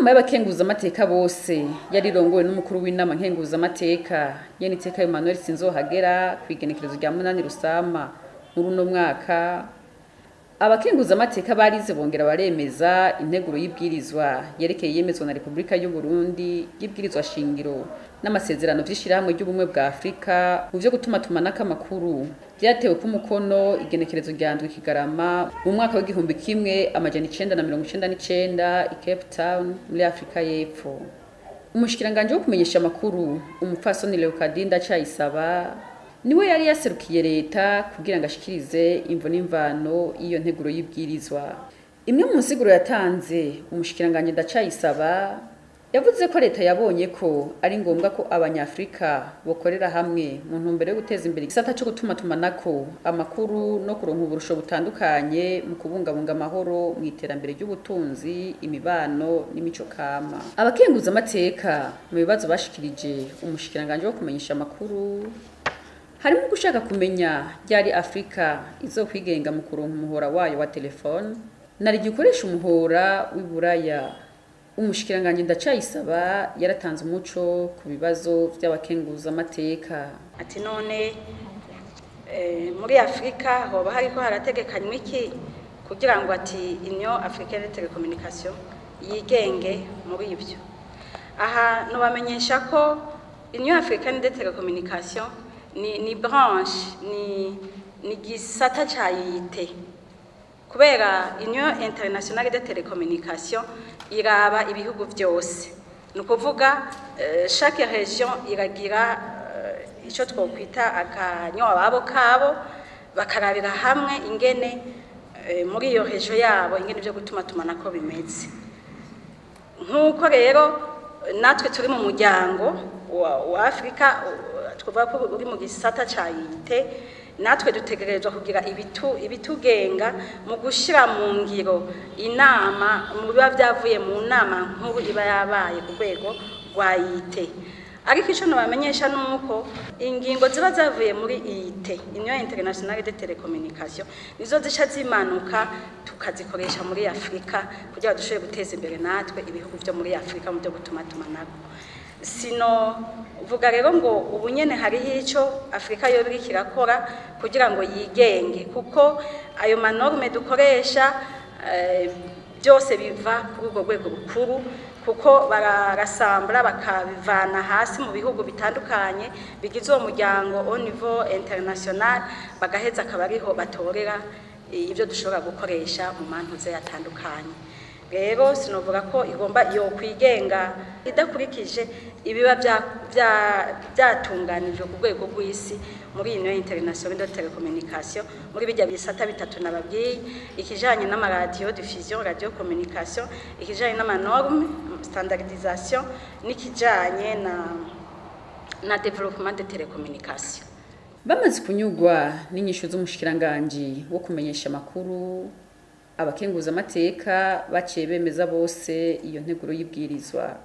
inama y'abakenguza amateka bose yarirongowe n'umukuru w'inama nkenguza amateka Nyeniteka Emmanuel Sinzohagera kwigenekerezo rya 8 Rusama muri uno mwaka. Abakenguza amateka barize bongera baremeza integuro y'ibwirizwa yerekeye yemezwa na Republika y'u Burundi y'ibwirizwa shingiro n'amasezerano vy'ishirahamwe ry'ubumwe bwa Afrika mu vyo gutuma tumanaka makuru vyatewe ku mukono igenekerezo rya ndwi Kigarama mu mwaka w'igihumbi kimwe amajana 1999 i Cape Town muri Afrika y'Epfo. Umushikiranganje wo kumenyesha makuru umupfasoni Leokadinda Ndacayisaba niwe yari yaserukiye leta kugira ngo ashikirize imvo n'imvano iyo nteguro y'ibwirizwa. Imwe mu nsiguro yatanze umushikiranganje Ndacayisaba yavuze ko leta yabonye ko ari ngombwa ko abanyafrika bokorera hamwe mu ntumbero yo guteza imbere igisata cyo gutuma tumanako amakuru no kuronka uburusho butandukanye mu kubungabunga amahoro mu iterambere ry'ubutunzi, imibano n'imico kama. Abakenguza amateka mu bibazo bashikirije umushikiranganje wo kumenyesha amakuru harimo gushaka kumenya ryari Afrika izokwigenga mu kuronka umuhora wayo wa telefone nari gikoresha umuhora w'iburaya. Umushikiranganje Ndacayisaba yaratanze umuco ku bibazo by'abakenguza amateka. Ati none muri Afrika hoba hariko harategekanywa iki kugira ngo ati Union Africaine de Télécommunication yigenge muri ivyo. Aha no bamenyesha ko Union Africaine de Télécommunication ni branche ni gisata cayite kubera Union Internationale de Télécommunication iraba ibihugu byose. Nukuvuga chaque région iragira ico twokwita akanyoba babo kabo bakarabira hamwe ingene muri iyo région yabo ingene byo gutuma tumanako bimeze. Nkuko rero natwe turi mu muryango wa Afrika twavuga ko uri mu gisata cayite natwe dutegerezwa kugira ibitugenga mu gushira mu ngiro inama mu biba byavuye mu nama nkuru iba yabaye ku rwego rwa yite. Ariko ico no bamenyesha nuko ingingo ziba zavuye muri yite Union Internationale de Télécommunication nizo zica zimanuka tukazikoresha muri Afrika kugira dushobore guteza imbere natwe ibihugu byo muri Afrika mu byo gutuma tumanako. Sino uvuga rero ngo ubunyene hari ico Afrika yo birikira kugira ngo yigenge kuko ayo manorme dukoresha byose biva kuri urwo rwego rukuru kuko barasambura bakabivana hasi mu bihugu bitandukanye bigize uwo muryango au niveau international bagaheza akabariho batorera ibyo dushobora gukoresha mu mantuze yatandukanye. Rero sinovuga ko igomba yo kwigenga idakurikije ibiba byatunganijwe ku rwego rw'isi muri Union Internationale de Télécommunication muri bijya bisata bitatu nababwiye ikijanye n'amaradiyo diffusion radio communication, ikijanye n'amanorme standardisation n'ikijanye na développement de télécommunication. Bamaze kunyugwa n'inyishu z'umushikiranganje wo kumenyesha makuru abakenguza amateka baciye bemeza bose iyo nteguro y'ibwirizwa.